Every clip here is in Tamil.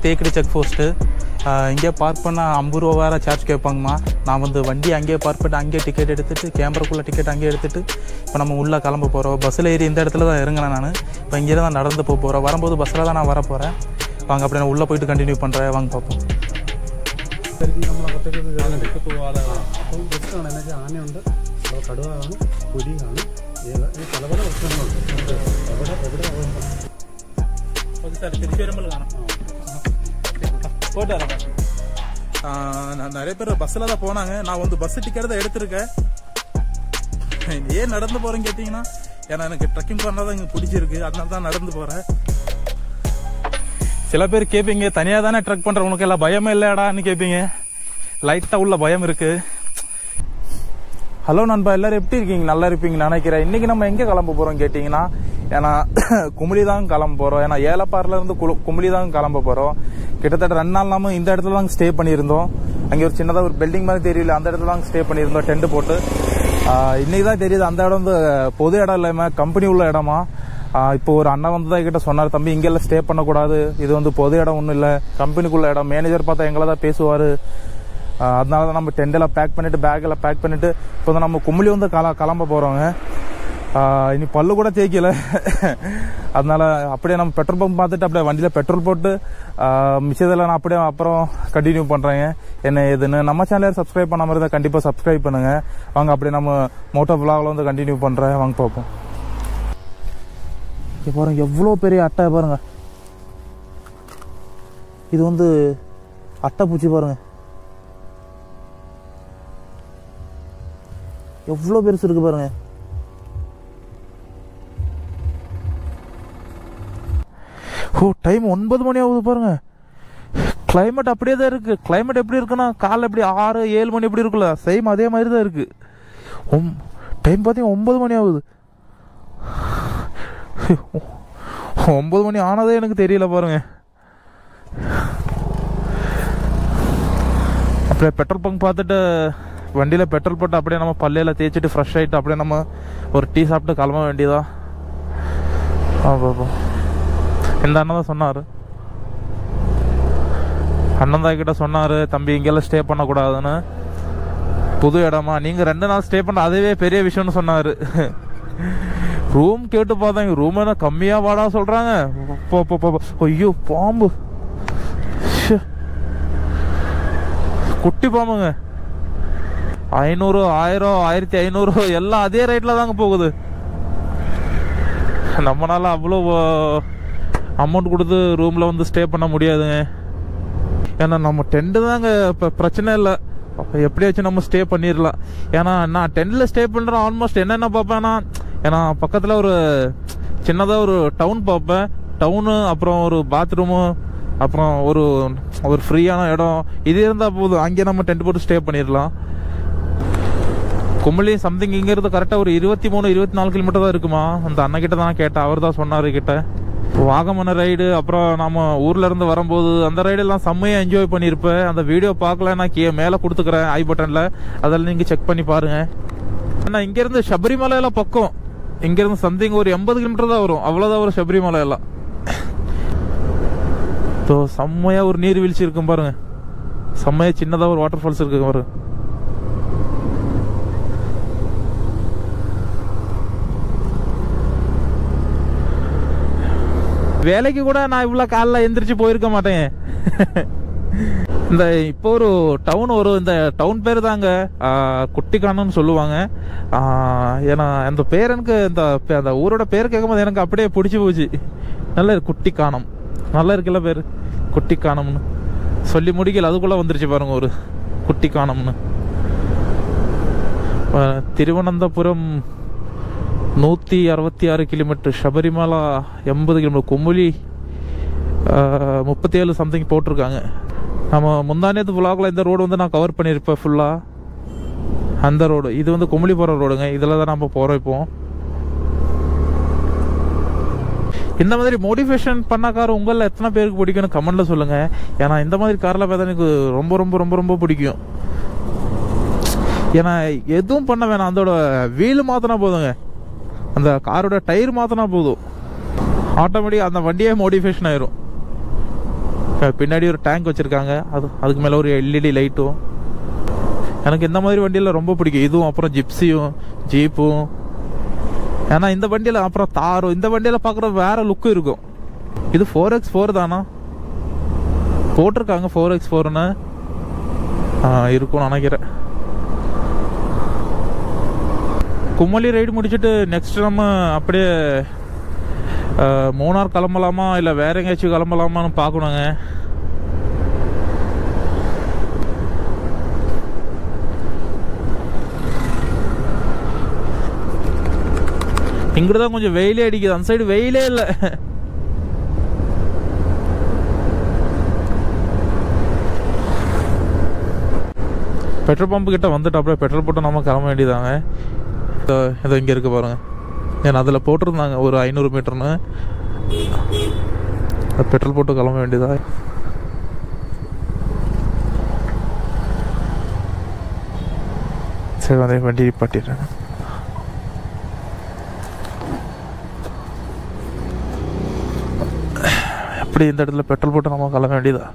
Thekkady check post. இங்கே பார்க் பண்ணால் 50 ரூபா வேறு சார்ஜ் கேட்பாங்கம்மா. நான் வந்து வண்டி அங்கேயே பார்க் பண்ணிட்டு அங்கேயே டிக்கெட் எடுத்துகிட்டு கேமராக்குள்ளே டிக்கெட் அங்கேயே எடுத்துகிட்டு இப்போ நம்ம உள்ளே கிளம்ப போகிறோம். பஸ்ஸில் ஏறி இந்த இடத்துல தான் இறங்கினேன் நான். இப்போ இங்கே தான் நடந்து போகிறேன். வரும்போது பஸ்ஸில் தான் நான் வரப்போகிறேன். வாங்க அப்படி நான் உள்ளே போயிட்டு கண்டினியூ பண்ணுறேன். வாங்க பார்ப்போம். ആനയുണ്ട്, കടുവ കാണും, പുലി കാണും, പല പല പ്രശ്നങ്ങളുണ്ട്. തിരിച്ചു വരുമ്പോൾ കാണാം. போட்டு வரேன். நிறைய பேர் பஸ்ஸில் தான் போனாங்க. நான் வந்து பஸ் டிக்கெட் தான் எடுத்திருக்கேன். ஏன் நடந்து போகிறேன்னு கேட்டிங்கன்னா, ஏன்னா எனக்கு ட்ரெக்கிங் பண்ணால் தான் இங்கே பிடிச்சிருக்கு. அதனால தான் நடந்து போகிறேன். சில பேர் கேட்பீங்க, தனியாக தானே ட்ரெக் பண்ணுறவங்களுக்கு எல்லாம் பயமே இல்லைடான்னு கேட்பீங்க. லைட்டாக உள்ள பயம் இருக்குது. ஹலோ நண்பா, எல்லாரும் எப்படி இருக்கீங்க? நல்லா இருப்பீங்கன்னு நினைக்கிறேன். இன்னைக்கு நம்ம எங்கே கிளம்ப போகிறோம் கேட்டிங்கன்னா, ஏன்னா குமிளி தான் கிளம்ப போகிறோம். ஏன்னா ஏலப்பாறையிலேருந்து குமிளி தான் கிளம்ப போகிறோம். கிட்டத்தட்ட 2 நாள் நாம இந்த இடத்துல தான் ஸ்டே பண்ணியிருந்தோம். அங்கே ஒரு சின்னதாக ஒரு பில்டிங் மாதிரி தெரியல, அந்த இடத்துல தான் ஸ்டே பண்ணியிருந்தோம் டென்ட் போட்டு. இன்னைக்கு தான் தெரியுது அந்த இடம் வந்து பொது இடம் இல்லாமல் கம்பெனி உள்ள இடமா. இப்போ ஒரு அண்ணா வந்து தான் என்கிட்ட சொன்னார், தம்பி இங்கெல்லாம் ஸ்டே பண்ணக்கூடாது, இது வந்து பொது இடம் ஒன்றும் இல்லை, கம்பெனிக்குள்ள இடம். மேனேஜர் பார்த்தா எங்களை தான் பேசுவார். அதனால தான் நம்ம டெண்டெல்லாம் பேக் பண்ணிட்டு பேக்கெல்லாம் பேக் பண்ணிட்டு இப்போ தான் நம்ம குமிளி வந்து கிளம்ப போகிறோங்க. இனி பல்லு கூட தேய்க்கல. அதனால அப்படியே நம்ம பெட்ரோல் பம்ப் பார்த்துட்டு அப்படியே வண்டியில் பெட்ரோல் போட்டு மிச்சத்தில் நான் அப்படியே அப்புறம் கண்டினியூ பண்ணுறேங்க. என்ன ஏதுன்னு நம்ம சேனலை சப்ஸ்கிரைப் பண்ண மாதிரி தான் கண்டிப்பாக சப்ஸ்கிரைப் பண்ணுங்க. வாங்க அப்படியே நம்ம மோட்டோ விளாகில் வந்து கண்டினியூ பண்ணுறேன். வாங்க பார்ப்போம். இங்கே பாருங்க, எவ்வளோ பெரிய அட்டை பாருங்க. இது வந்து அட்டை பூச்சி பாருங்க, எவ்வளோ பெருசு இருக்கு பாருங்க. ஓ, டைம் 9 மணி ஆகுது பாருங்க. கிளைமேட் அப்படியே தான் இருக்கு. கிளைமேட் எப்படி இருக்குன்னா, காலை எப்படி 6-7 மணி எப்படி இருக்குல்ல, சேம் அதே மாதிரி தான் இருக்கு. டைம் பார்த்தீங்கன்னா 9 மணி ஆகுது. 9 மணி ஆனதே எனக்கு தெரியல பாருங்க. அப்படியே பெட்ரோல் பங்க் பார்த்துட்டு வண்டியில் பெட்ரோல் போட்டு அப்படியே நம்ம பல்லையில் தேய்ச்சிட்டு ஃப்ரெஷ் ஆகிட்டு அப்படியே நம்ம ஒரு டீ சாப்பிட்டு கிளம்ப வேண்டியதா. இந்த அண்ணன் தான் சொன்னார், அண்ணன் தான் கிட்ட சொன்னார், தம்பி இங்கெல்லாம் ஸ்டே பண்ணக்கூடாதுன்னு, புது இடமா, நீங்கள் 2 நாள் ஸ்டே பண்ண அதுவே பெரிய விஷயம்னு சொன்னார். ரூம் கேட்டு பார்த்தாங்க, ரூம் என்ன கம்மியாக வாடா சொல்கிறாங்க. ஐயோ பாம்பு, குட்டி பாம்புங்க. 500, 1000, 1500 எல்லாம் அதே ரேட்டில் தாங்க போகுது. நம்மளால அவ்வளோ அமௌண்ட் கொடுத்து ரூமில் வந்து ஸ்டே பண்ண முடியாதுங்க. ஏன்னா நம்ம டென்ட்டு தாங்க இப்போ பிரச்சனை இல்லை, எப்படியாச்சும் நம்ம ஸ்டே பண்ணிடலாம். ஏன்னா நான் டென்ட்டில் ஸ்டே பண்ணுறேன். ஆல்மோஸ்ட் என்னென்ன பார்ப்பேன்னா, ஏன்னா பக்கத்தில் ஒரு சின்னதாக ஒரு டவுன் பார்ப்பேன். டவுனு, அப்புறம் ஒரு பாத்ரூமு, அப்புறம் ஒரு ஃப்ரீயான இடம், இது இருந்தால் போதும், அங்கே நம்ம டென்ட் போட்டு ஸ்டே பண்ணிடலாம். குமிளி சம்திங் இங்கேருந்து கரெக்டாக ஒரு 23-24 கிலோமீட்டர் தான் இருக்குமா. அந்த அண்ணக்கிட்ட தான் கேட்டேன், அவர் தான் சொன்னார் கிட்ட. வாகமன ரைடு, அப்புறம் நம்ம ஊரில் இருந்து வரும்போது அந்த ரைடெல்லாம் செம்மையாக என்ஜாய் பண்ணியிருப்பேன். அந்த வீடியோ பார்க்கல, நான் மேலே கொடுத்துக்கிறேன் ஐ பட்டனில், அதெல்லாம் நீங்கள் செக் பண்ணி பாருங்கள். ஆனால் இங்கேருந்து சபரிமலையெல்லாம் பக்கம், இங்கேருந்து சம்திங் ஒரு 80 கிலோமீட்டர் தான் வரும், அவ்வளோதான் வரும் சபரிமலையெல்லாம். ஸோ செம்மையாக ஒரு நீர்வீழ்ச்சி இருக்கும் பாருங்க, செம்மையாக சின்னதாக ஒரு வாட்டர் ஃபால்ஸ் இருக்கு பாருங்க. வேலைக்கு கூட நான் இவ்வளோ காலைல எந்திரிச்சு போயிருக்க மாட்டேன். இந்த இப்போ ஒரு டவுன் வரும், இந்த டவுன் பேர் தாங்க குட்டிக்கானம்னு சொல்லுவாங்க. ஏன்னா அந்த பேர் எனக்கு அந்த ஊரோட பேர் கேட்கும்போது எனக்கு அப்படியே பிடிச்சி போச்சு. நல்ல குட்டிக்கானம், நல்லா இருக்குல்ல பேர், குட்டிக்கானம்னு சொல்லி முடிக்கல, அதுக்குள்ளே வந்துருச்சு பாருங்க ஒரு குட்டிக்கானம்னு. Thiruvananthapuram 166 kilometre, Sabarimala 80 kilometre, Kumily 37 something போட்டிருக்காங்க. நம்ம முந்தானேத்து விலாகில் இந்த ரோடு வந்து நான் கவர் பண்ணியிருப்பேன் ஃபுல்லாக. அந்த ரோடு இது வந்து குமிளி போகிற ரோடுங்க, இதில் தான் நம்ம போகிறோம். இப்போ இந்த மாதிரி மோட்டிவேஷன் பண்ண கார் உங்களில் எத்தனை பேருக்கு பிடிக்கும்னு கமெண்ட்டில் சொல்லுங்கள். ஏன்னா இந்த மாதிரி காரில் பார்த்தா எனக்கு ரொம்ப ரொம்ப ரொம்ப ரொம்ப பிடிக்கும். ஏன்னா எதுவும் பண்ண வேணாம், அதோட வீல் மாற்றினா போதுங்க, அந்த காரோட டயர் மாற்றினா போதும், ஆட்டோமேட்டிக் அந்த வண்டியே மோடிஃபிகேஷன் ஆயிரும். பின்னாடி ஒரு டேங்க் வச்சுருக்காங்க, அதுக்கு மேலே ஒரு எல்இடி லைட்டும். எனக்கு இந்த மாதிரி வண்டியில் ரொம்ப பிடிக்கும். இதுவும் அப்புறம் ஜிப்சியும் ஜீப்பும். ஏன்னா இந்த வண்டியில் அப்புறம் தாரும், இந்த வண்டியில் பார்க்குற வேற லுக்கு இருக்கும். இது 4x4 தானா போட்டிருக்காங்க, 4x4ன்னு இருக்கும்னு நினைக்கிறேன். குமளி ரைடு முடிச்சுட்டு நெக்ஸ்ட் நம்ம அப்படியே மூணார் கிளம்பலாமா இல்லை வேற எங்கேயாச்சும் கிளம்பலாமான்னு பார்க்கணுங்க. இங்கிட்டு தான் கொஞ்சம் வெயிலே அடிக்குது, அந்த சைடு வெயிலே இல்லை. பெட்ரோல் பம்பு கிட்ட வந்துட்டு அப்படியே பெட்ரோல் போட்டு நம்ம கிளம்ப வேண்டியதாங்க. இதோ இங்கே இருக்கு பாருங்க, ஏன்னா அதில் போட்டிருந்தாங்க ஒரு 500 மீட்டர்னு. பெட்ரோல் போட்டு கிளம்ப வேண்டியதா. சரி அதே வண்டி பாட்டிடுறேன். எப்படி இந்த இடத்துல பெட்ரோல் போட்டு நம்ம கிளம்ப வேண்டியதா.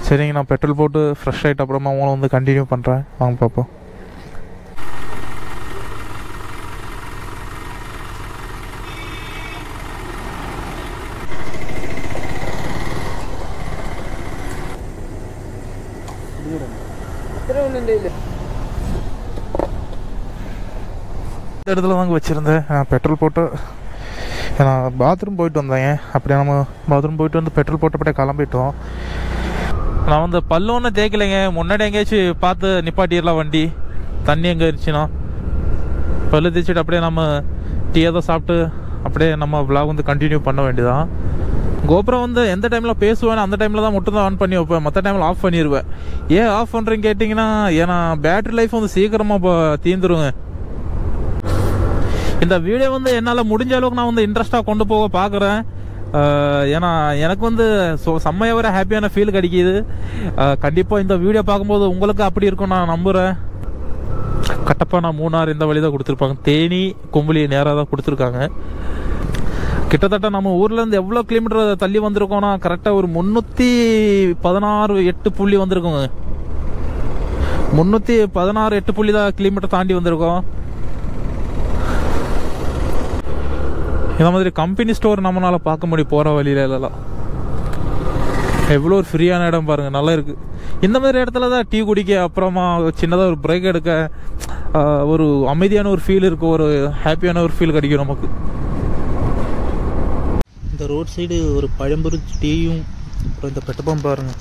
சரிங்க, நான் பெட்ரோல் போட்டு ஃப்ரெஷ் ஆகிட்டு அப்புறமா உங்களை வந்து கண்டினியூ பண்ணுறேன். வாங்க பார்ப்போம். இந்த இடத்துல தாங்க வச்சுருந்தேன் பெட்ரோல் போட்டு. நான் பாத்ரூம் போயிட்டு வந்தேங்க. அப்படியே நம்ம பாத்ரூம் போயிட்டு வந்து பெட்ரோல் போட்டு அப்படியே கிளம்பிட்டோம். நான் வந்து பல்லு ஒன்றும் தேய்க்கலைங்க, முன்னாடி எங்கேயாச்சும் பார்த்து நிப்பாட்டிடலாம் வண்டி, தண்ணி எங்கே இருந்துச்சுன்னா. பல்லு தேய்ச்சிட்டு அப்படியே நம்ம டீ ஏதோ சாப்பிட்டு அப்படியே நம்ம விளாக் வந்து கண்டினியூ பண்ண வேண்டியதான். கோபுரம் வந்து எந்த டைமில் பேசுவேன் அந்த டைமில் தான் மட்டும் தான் ஆன் பண்ணி வைப்பேன், மற்ற டைமில் ஆஃப் பண்ணிடுவேன். ஏன் ஆஃப் பண்ணுறேன்னு கேட்டிங்கன்னா, ஏன்னா பேட்டரி லைஃப் வந்து சீக்கிரமாக தீர்ந்துருங்க. இந்த வீடியோ வந்து என்னால் முடிஞ்ச அளவுக்கு நான் வந்து இன்ட்ரெஸ்டாக கொண்டு போக பார்க்குறேன். ஏன்னா எனக்கு வந்து செம்மையாக வர ஹாப்பியான ஃபீல் கிடைக்கிது. கண்டிப்பாக இந்த வீடியோ பார்க்கும்போது உங்களுக்கு அப்படி இருக்கும் நான் நம்புகிறேன். கட்டப்பா நான் மூணார் இந்த வழி தான் கொடுத்துருப்பாங்க, தேனி கும்பலி நேராக தான் கொடுத்துருக்காங்க. கிட்டத்தட்ட நம்ம ஊர்லேருந்து எவ்வளோ கிலோமீட்டர் தள்ளி வந்திருக்கோம்னா கரெக்டாக ஒரு 316 புள்ளி வந்திருக்கோங்க. 316 புள்ளி தான் கிலோமீட்டர் தாண்டி வந்திருக்கோம். இந்த மாதிரி கம்பெனி ஸ்டோர் நம்மளால பார்க்க முடியும் போகிற வழியில எல்லாம். எவ்வளோ ஒரு ஃப்ரீயான இடம் பாருங்க, நல்லா இருக்கு. இந்த மாதிரி இடத்துல தான் டீ குடிக்க, அப்புறமா சின்னதாக ஒரு பிரேக் எடுக்க ஒரு அமைதியான ஒரு ஃபீல் இருக்கு, ஒரு ஹாப்பியான ஒரு ஃபீல் கிடைக்கும் நமக்கு. இந்த ரோட் சைடு ஒரு பழம்பொரு டீயும் அப்புறம் இந்த பெட்ரோல் பம்ப் பாருங்க,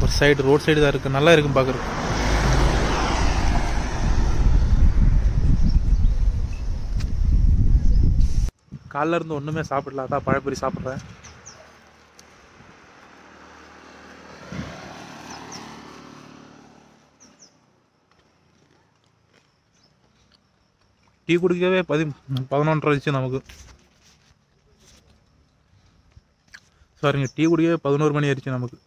ஒரு சைடு ரோட் சைடு தான் இருக்கு, நல்லா இருக்கும் பார்க்குறதுக்கு. காலைல இருந்து ஒன்றுமே சாப்பிடல, அதான் பழப்பொரி சாப்பிட்றேன். டீ குடிக்கவே 11:30 ஆயிடுச்சு நமக்கு. சாரிங்க, டீ குடிக்கவே 11 மணி ஆயிடுச்சு நமக்கு.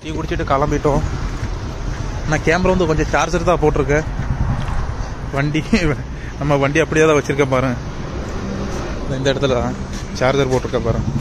டீ குடிச்சிட்டு கிளம்பிட்டோம். நான் கேமரா வந்து கொஞ்சம் சார்ஜர் தான் போட்டிருக்கேன். வண்டி நம்ம வண்டி அப்படியே தான் வச்சிருக்கேன் பாருங்க, இந்த இடத்துல தான் சார்ஜர் போட்டிருக்கேன் பாருங்க.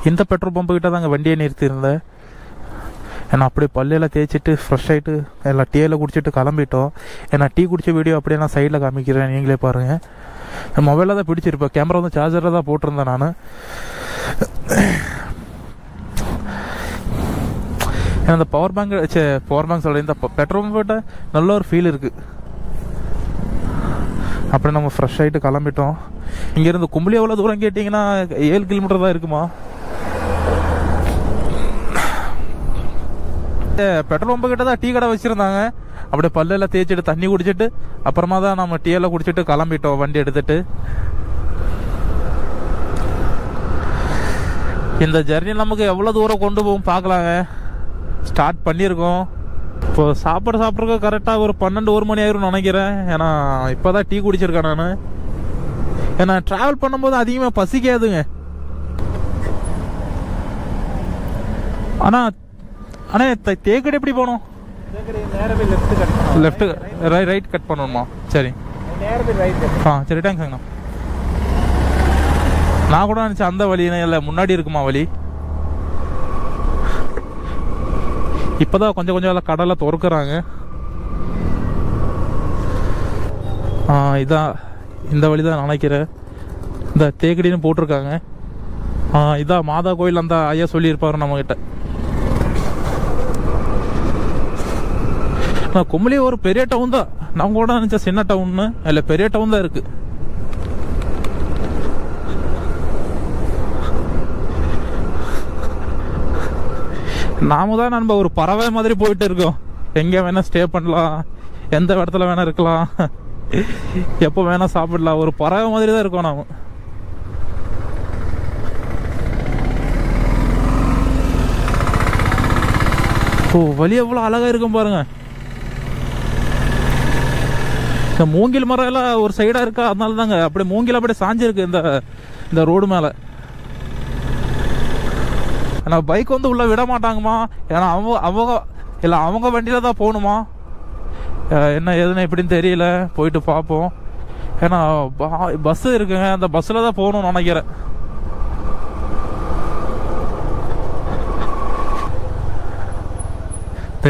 இந்த பெட்ரோல் பம்பு கிட்ட தாங்க வண்டியை நிறுத்தியிருந்தேன். ஏன்னா அப்படியே பல்லையெல்லாம் தேய்ச்சிட்டு ஃப்ரெஷ் ஆகிட்டு எல்லாம் டீயில் குடிச்சிட்டு கிளம்பிட்டோம். ஏன்னா டீ குடித்த வீடியோ அப்படியே நான் சைடில் காமிக்கிறேன், நீங்களே பாருங்கள். மொபைலில் தான் பிடிச்சிருப்பேன், கேமரா வந்து சார்ஜரில் தான் போட்டிருந்தேன் நான். ஏன்னா இந்த பவர் பேங்க் சொல்கிறேன், இந்த பெட்ரோல் பம்பு கிட்ட நல்ல ஒரு ஃபீல் இருக்குது. அப்படியே நம்ம ஃப்ரெஷ் ஆகிட்டு கிளம்பிட்டோம். இங்கேருந்து கும்பலி எவ்வளோ தூரம் கேட்டிங்கன்னா 7 கிலோமீட்டர் தான் இருக்குமா. பெட்ரோல் பம்பு கிட்ட தான் டீ கடை வச்சிருந்தாங்க. அப்படியே பல்லெல்லாம் தேய்ச்சிட்டு தண்ணி குடிச்சிட்டு அப்புறமா தான் நம்ம டீ எல்லாம் குடிச்சிட்டு கிளம்பிட்டோம் வண்டி எடுத்துட்டு. இந்த ஜர்னி நமக்கு எவ்வளோ தூரம் கொண்டு போகும் பார்க்கலாங்க. ஸ்டார்ட் பண்ணியிருக்கோம். இப்போ சாப்பிட்றதுக்கு கரெக்டாக ஒரு 12-1 மணி ஆயிரும் நினைக்கிறேன். ஏன்னா இப்போ தான் டீ குடிச்சிருக்கேன் நான். ஏன்னா ட்ராவல் பண்ணும்போது அதிகமாக பசிக்காதுங்க. அண்ணா தேக்கடி எப்படி போகணும்? லெஃப்ட் ரைட் கட் பண்ணணுமா? சரி சரி தேங்க்ஸ்ங்கண்ணா. நான் கூட நினச்சேன் அந்த வழினே இல்லை, முன்னாடி இருக்குமா வழி. இப்போதான் கொஞ்சம் கொஞ்சம் கடலை திறக்கிறாங்க. இதான் இந்த வழி தான் நினைக்கிறேன். இந்த தேக்கடின்னு போட்டிருக்காங்க. இதான் மாதா கோயில் அந்த ஐயா சொல்லியிருப்பாரு நம்மகிட்ட. குமுளி ஒரு பெரிய டவுன் தான். நம்ம கூட நினைச்ச சின்ன டவுன்னு இல்லை, பெரிய டவுன் தான் இருக்கு. நாம தான் நம்ம ஒரு பறவை மாதிரி போயிட்டு இருக்கோம். எங்க வேணா ஸ்டே பண்ணலாம், எந்த இடத்துல வேணா இருக்கலாம், எப்போ வேணா சாப்பிடலாம். ஒரு பறவை மாதிரி தான் இருக்கோம் நாம. வழி எவ்வளோ அழகா இருக்கும் பாருங்க. இந்த மூங்கில் மரம் எல்லாம் ஒரு சைடா இருக்கா, அதனால தாங்க அப்படியே மூங்கில் அப்படியே சாஞ்சிருக்கு இந்த ரோடு மேல. ஏன்னா பைக் வந்து உள்ள விட மாட்டாங்கம்மா. ஏன்னா அவங்க வண்டியில தான் போகணுமா. என்ன எதுன்னு எப்படின்னு தெரியல, போயிட்டு பார்ப்போம். ஏன்னா பஸ் இருக்குங்க, அந்த பஸ்ல தான் போகணும்னு நினைக்கிறேன்.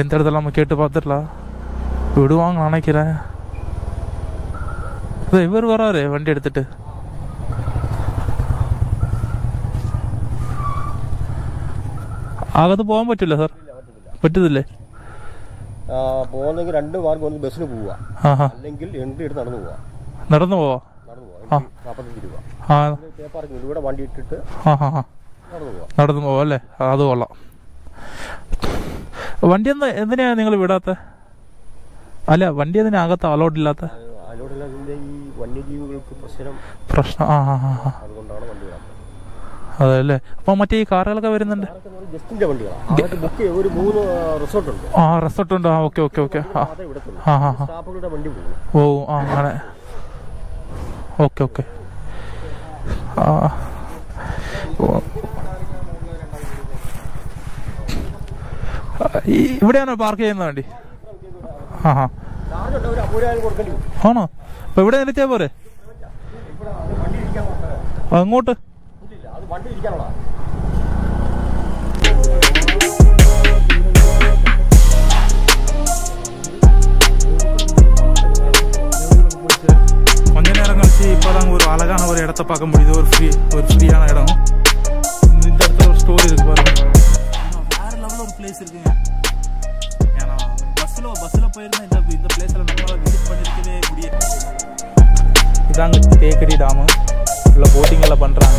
இந்த இடத்துல நம்ம கேட்டு பார்த்துடலாம், விடுவாங்க நினைக்கிறேன். இவர் வராரு வண்டி எடுத்துட்டு. അകത്ത് പോകാൻ പറ്റില്ല സാർ? പറ്റത്തില്ലേ? പോകുന്നെങ്കിൽ 2 മാർഗം, ഒന്ന് ബസ്സിന് പോവുക, അല്ലെങ്കിൽ എൻട്രി എടുത്ത് നടന്നു പോവാ. നടന്നു പോവാ? 45 രൂപ. ഇവിടെ വണ്ടി ഇട്ടിട്ട് നടന്നു പോവാ അല്ലേ? അത് കൊള്ളാം. വണ്ടി എന്തിനാ നിങ്ങൾ വിടാത്ത? അല്ല വണ്ടി എന്തിനാ അകത്ത് അലോഡ് ഇല്ലാത്ത? ഈ വന്യജീവികൾക്ക് പ്രശ്നം അതുകൊണ്ടാണ് വണ്ടി വിടാത്തത്. അതല്ലേ. അപ്പൊ മറ്റേ ഈ കാറുകളൊക്കെ വരുന്നുണ്ട്? ജസ്റ്റിന്റെ വണ്ടികളാണ്. ബുക്ക് ഒരു 3 റിസോർട്ട് ഉണ്ട്. റിസോർട്ട് ഉണ്ട്. Okay okay okay. സ്റ്റാഫുകളുടെ വണ്ടി പോകും. ഓ അങ്ങനെ. Okay okay. ഇവിടെയാണോ പാർക്ക് ചെയ്യുന്ന വണ്ടി? ആണോ? അപ്പൊ ഇവിടെ നിർത്തിയാ പോരെ? അങ്ങോട്ട് கொஞ்ச நேரம் கழிச்சு இப்போதாங்க ஒரு அழகான ஒரு இடத்த பார்க்க முடியுது. ஒரு ஃப்ரீயான இடம். இந்த இடத்துல ஒரு ஸ்டோரி இருக்கு பாருங்க. வேற லெவலில் ஒரு பிளேஸ் இருக்குங்க. ஏன்னா பஸ்ஸில் போயிருந்தா இந்த பிளேஸில் நம்மளால விசிட் பண்ணிருக்கவே முடியாது. இதாங்க தேக்கடி டாமு. உள்ள போட்டிங் எல்லாம் பண்றாங்க.